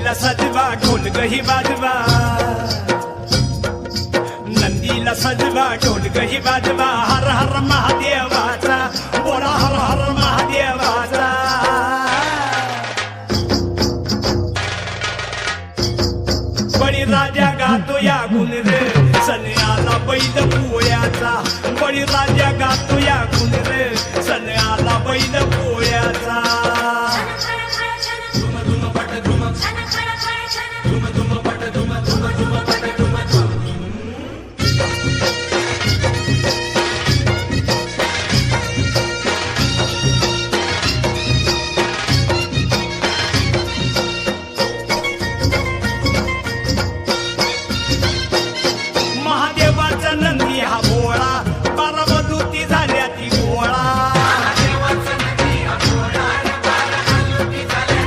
नंदीला सजवा ढोल गही वाजवा नंदीला सजवा ढोल गही वाजवा हर हर महादेवाचा बोला हर हर महादेवाचा बळीराजा गातो या गुण रे सन्याला बैल पोळ्याचा बळीराजा